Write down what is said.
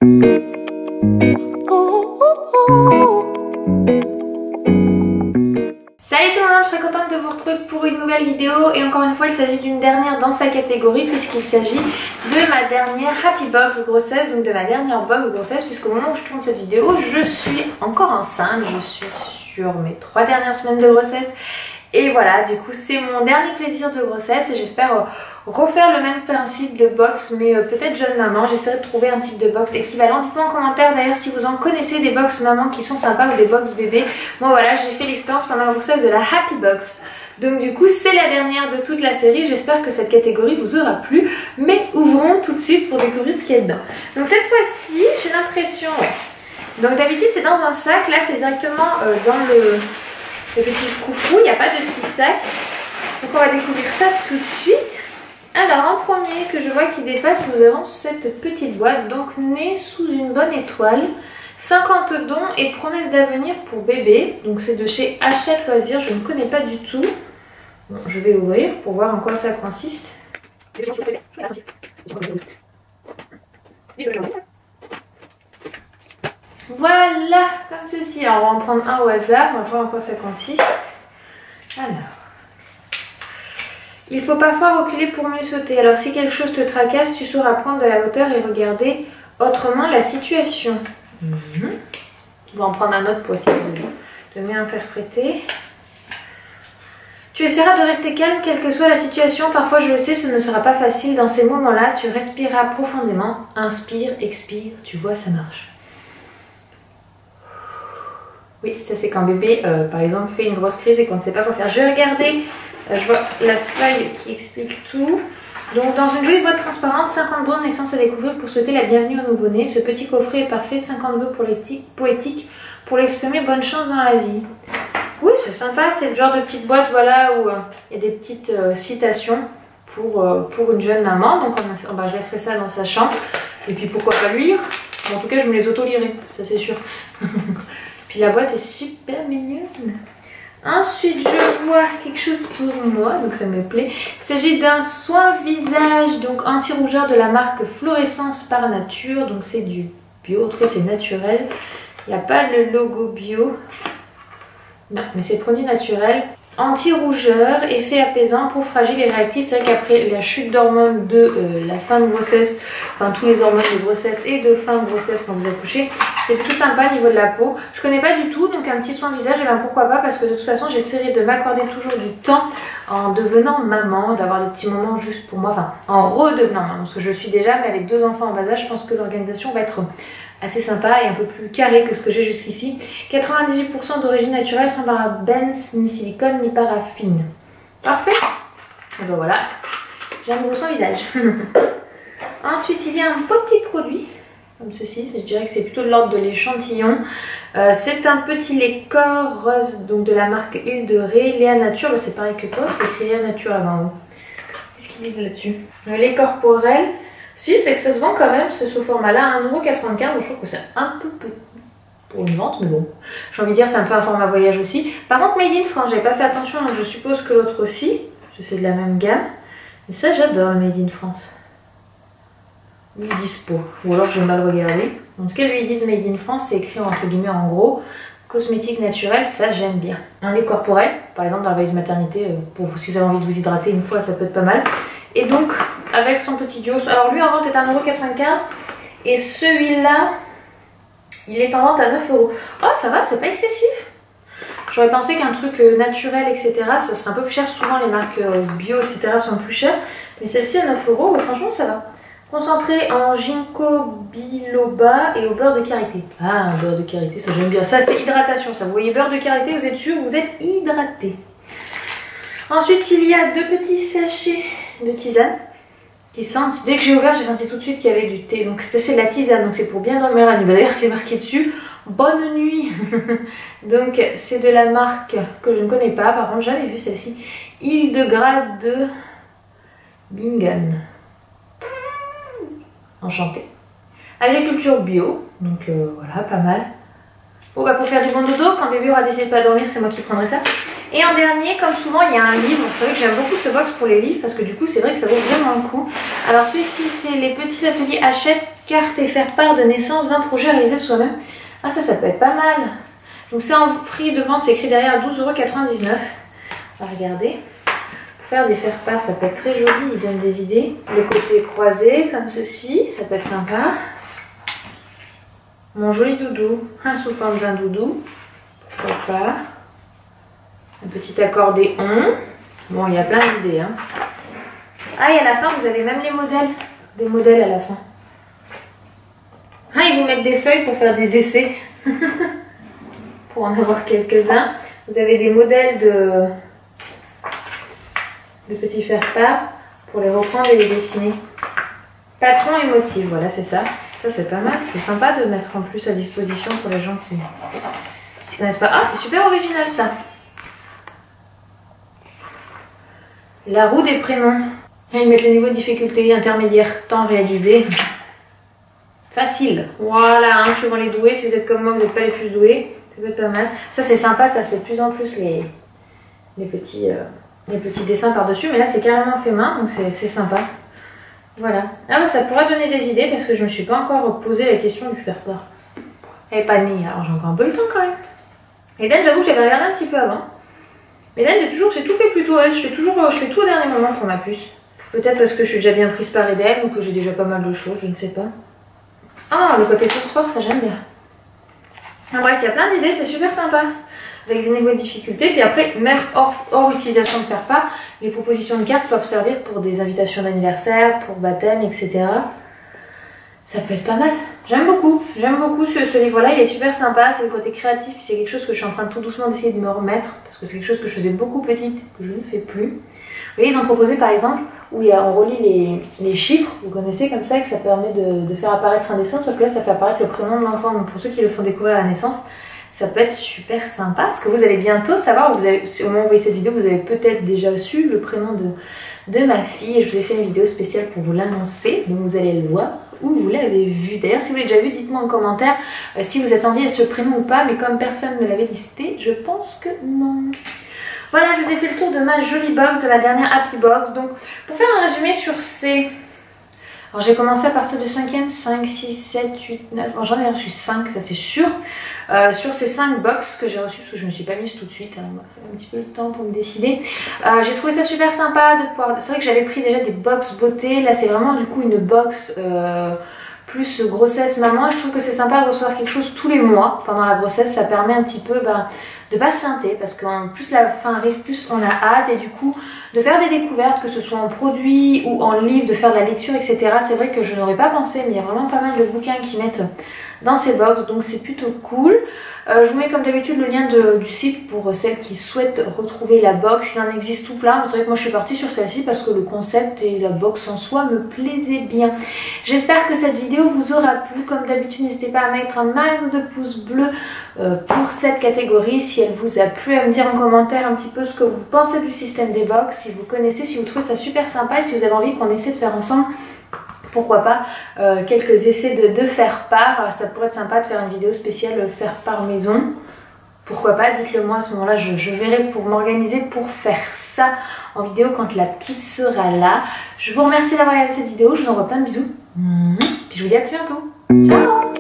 Salut tout le monde, je serais contente de vous retrouver pour une nouvelle vidéo et encore une fois il s'agit d'une dernière dans sa catégorie puisqu'il s'agit de ma dernière Happy Box grossesse, donc de ma dernière box grossesse puisqu'au moment où je tourne cette vidéo je suis encore enceinte, je suis sur mes 3 dernières semaines de grossesse et voilà, du coup c'est mon dernier plaisir de grossesse et j'espère refaire le même principe de box mais peut-être jeune maman. J'essaierai de trouver un type de box équivalent. Dites-moi en commentaire d'ailleurs si vous en connaissez des box maman qui sont sympas ou des box bébés. Moi voilà, j'ai fait l'expérience pendant la grossesse de la Happy Box. Donc du coup c'est la dernière de toute la série. J'espère que cette catégorie vous aura plu. Mais ouvrons tout de suite pour découvrir ce qu'il y a dedans. Donc cette fois-ci j'ai l'impression, donc d'habitude c'est dans un sac. Là c'est directement dans le petit froufrou. Il n'y a pas de petit sac. Donc on va découvrir ça tout de suite. Alors en premier que je vois qui dépasse, nous avons cette petite boîte, donc née sous une bonne étoile, 50 dons et promesses d'avenir pour bébé, donc c'est de chez Hachette Loisirs, je ne connais pas du tout. Bon, je vais ouvrir pour voir en quoi ça consiste. Voilà, comme ceci. Alors on va en prendre un au hasard, on va voir en quoi ça consiste. Alors... il faut parfois reculer pour mieux sauter. Alors si quelque chose te tracasse, tu sauras prendre de la hauteur et regarder autrement la situation. On va en prendre un autre pour essayer de mieux interpréter. Tu essaieras de rester calme quelle que soit la situation. Parfois je le sais, ce ne sera pas facile. Dans ces moments-là, tu respireras profondément. Inspire, expire, tu vois, ça marche. Oui, ça c'est quand bébé, par exemple, fait une grosse crise et qu'on ne sait pas quoi faire. Je vais regarder... je vois la feuille qui explique tout. Donc dans une jolie boîte transparente, 50 bonnes naissances à découvrir pour souhaiter la bienvenue au nouveau-né. Ce petit coffret est parfait, 50 vœux poétiques pour l'exprimer. Bonne chance dans la vie. Oui, c'est sympa, c'est le genre de petite boîte voilà, où il y a des petites citations pour une jeune maman. Donc je laisserai ça dans sa chambre. Et puis pourquoi pas lui lire. En tout cas, je me les auto-lirai, ça c'est sûr. Puis la boîte est super mignonne. Ensuite, je vois quelque chose pour moi, donc ça me plaît. Il s'agit d'un soin visage, donc anti-rougeur de la marque Fluorescence par Nature. Donc c'est du bio, en tout cas c'est naturel. Il n'y a pas le logo bio. Non, mais c'est produit naturel. Anti-rougeur, effet apaisant, peau fragile et réactive. C'est vrai qu'après la chute d'hormones de la fin de grossesse, enfin tous les hormones de grossesse et de fin de grossesse quand vous accouchez, c'est plutôt sympa au niveau de la peau. Je connais pas du tout, donc un petit soin visage, et bien pourquoi pas, parce que de toute façon j'essaierai de m'accorder toujours du temps en devenant maman, d'avoir des petits moments juste pour moi, enfin en redevenant maman, parce que je suis déjà, mais avec 2 enfants en bas âge, je pense que l'organisation va être assez sympa et un peu plus carré que ce que j'ai jusqu'ici. 98% d'origine naturelle, sans parabènes, ni silicone, ni paraffine. Parfait. Et ben voilà, j'ai un nouveau soin visage. Ensuite, il y a un petit produit, comme ceci, je dirais que c'est plutôt de l'ordre de l'échantillon. C'est un petit lait corps rose, donc de la marque Huile de Ré, Léa Nature, c'est pareil que toi, c'est écrit Léa Nature là-bas. Qu'est-ce qu'ils disent là-dessus? Le lait corporel. Si, c'est que ça se vend quand même, c'est sous format-là à 1,95 €, donc je trouve que c'est un peu petit pour une vente, mais bon, j'ai envie de dire c'est un peu un format voyage aussi. Par contre, Made in France, j'avais pas fait attention, donc je suppose que l'autre aussi, parce que c'est de la même gamme. Mais ça, j'adore le Made in France. Lui, dispo, ou alors j'ai mal regardé. En tout cas, lui, ils disent Made in France, c'est écrit entre guillemets en gros. Cosmétique naturelle, ça j'aime bien. Un lait corporel, par exemple dans la valise maternité, pour vous, si vous avez envie de vous hydrater une fois, ça peut être pas mal. Et donc, avec son petit duo, alors lui en vente est à 1,95 € et celui-là, il est en vente à 9 €. Oh, ça va, c'est pas excessif. J'aurais pensé qu'un truc naturel, etc., ça serait un peu plus cher. Souvent, les marques bio, etc., sont plus chères. Mais celle-ci à 9 €, franchement, ça va. Concentré en ginkgo biloba et au beurre de karité. Ah, un beurre de karité, ça j'aime bien. Ça, c'est hydratation, ça. Vous voyez, beurre de karité, vous êtes sûr, vous êtes hydraté. Ensuite, il y a 2 petits sachets de tisane qui sentent. Dès que j'ai ouvert, j'ai senti tout de suite qu'il y avait du thé. Donc, c'est de la tisane, donc c'est pour bien dormir la nuit. D'ailleurs, c'est marqué dessus. Bonne nuit. Donc, c'est de la marque que je ne connais pas. Par contre, j'avais vu celle-ci. Île de grade de Bingen. Enchantée. Agriculture bio, donc voilà, pas mal. Bon bah pour faire du bon dodo, quand bébé aura décidé de pas dormir, c'est moi qui prendrai ça. Et en dernier, comme souvent, il y a un livre. C'est vrai que j'aime beaucoup cette box pour les livres parce que du coup, c'est vrai que ça vaut vraiment le coup. Alors celui-ci, c'est les petits ateliers Hachette, cartes et faire part de naissance, 20 projets réalisés soi-même. Ah ça peut être pas mal. Donc c'est en prix de vente, c'est écrit derrière 12,99 €. On va regarder. Pour faire des faire-part, ça peut être très joli, il donne des idées. Le côté croisé, comme ceci, ça peut être sympa. Mon joli doudou, sous forme d'un doudou. Pourquoi pas. Un petit accordéon. Bon, il y a plein d'idées. Hein. Ah, et à la fin, vous avez même les modèles. Des modèles à la fin. Ah, ils vous mettent des feuilles pour faire des essais. Pour en avoir quelques-uns. Vous avez des modèles de petits faire-part pour les reprendre et les dessiner. Patron et motif, voilà, c'est ça. Ça, c'est pas mal. C'est sympa de mettre en plus à disposition pour les gens qui ne connaissent pas. Ah, c'est super original, ça. La roue des prénoms. Ils mettent le niveau de difficulté intermédiaire, temps réalisé. Facile. Voilà, hein, suivant les doués. Si vous êtes comme moi, vous n'êtes pas les plus doués. Ça peut être pas mal. Ça, c'est sympa. Ça se fait de plus en plus les petits dessins par-dessus. Mais là, c'est carrément fait main. Donc, c'est sympa. Voilà. Ah, bah, ça pourrait donner des idées parce que je ne me suis pas encore posé la question du faire-part. Elle n'est pas née. Alors, j'ai encore un peu le temps quand même. Eden, j'avoue que j'avais regardé un petit peu avant. Mais Eden, j'ai tout fait plus tôt. Je fais tout au dernier moment pour ma puce. Peut-être parce que je suis déjà bien prise par Eden ou que j'ai déjà pas mal de choses, je ne sais pas. Ah, le côté phosphore, ça j'aime bien. Ah, bref, il y a plein d'idées, c'est super sympa. Avec des niveaux de difficulté. Puis après, même hors utilisation de faire-part, les propositions de cartes peuvent servir pour des invitations d'anniversaire, pour baptême, etc. Ça peut être pas mal. J'aime beaucoup ce livre-là, il est super sympa, c'est le côté créatif, puis c'est quelque chose que je suis en train de tout doucement d'essayer de me remettre, parce que c'est quelque chose que je faisais beaucoup petite, que je ne fais plus. Vous voyez, ils ont proposé par exemple, où on relie les chiffres, vous connaissez comme ça, et que ça permet de faire apparaître un dessin, sauf que là ça fait apparaître le prénom de l'enfant, donc pour ceux qui le font découvrir à la naissance, ça peut être super sympa, parce que vous allez bientôt savoir, au moment où vous voyez cette vidéo, vous avez peut-être déjà su le prénom de ma fille, et je vous ai fait une vidéo spéciale pour vous l'annoncer, donc vous allez le voir. Où vous l'avez vu. D'ailleurs, si vous l'avez déjà vu, dites-moi en commentaire si vous attendiez à ce prénom ou pas, mais comme personne ne l'avait listé, je pense que non. Voilà, je vous ai fait le tour de ma jolie box, de la dernière Happy Box. Donc, pour faire un résumé sur ces... Alors, j'ai commencé à partir du 5e, 5, 6, 7, 8, 9... J'en ai reçu 5, ça c'est sûr. Sur ces 5 box que j'ai reçues, parce que je ne me suis pas mise tout de suite, hein, il m'a fallu un petit peu de temps pour me décider. J'ai trouvé ça super sympa de pouvoir... C'est vrai que j'avais pris déjà des box beauté, là c'est vraiment du coup une box plus grossesse maman. Et je trouve que c'est sympa de recevoir quelque chose tous les mois pendant la grossesse, ça permet un petit peu de patienter, parce qu'en plus la fin arrive, plus on a hâte, et du coup de faire des découvertes, que ce soit en produits ou en livre, de faire de la lecture, etc. C'est vrai que je n'aurais pas pensé, mais il y a vraiment pas mal de bouquins qui mettent dans ces box, donc c'est plutôt cool. Je vous mets comme d'habitude le lien du site pour celles qui souhaitent retrouver la box. Il en existe tout plein, mais c'est vrai que moi je suis partie sur celle-ci parce que le concept et la box en soi me plaisaient bien. J'espère que cette vidéo vous aura plu. Comme d'habitude, n'hésitez pas à mettre un max de pouces bleus pour cette catégorie. Si elle vous a plu, à me dire en commentaire un petit peu ce que vous pensez du système des box, si vous connaissez, si vous trouvez ça super sympa, et si vous avez envie qu'on essaie de faire ensemble, pourquoi pas, quelques essais de faire part. Ça pourrait être sympa de faire une vidéo spéciale faire part maison. Pourquoi pas, dites-le moi à ce moment-là, je verrai pour m'organiser pour faire ça en vidéo quand la petite sera là. Je vous remercie d'avoir regardé cette vidéo, je vous envoie plein de bisous. Puis je vous dis à très bientôt. Ciao.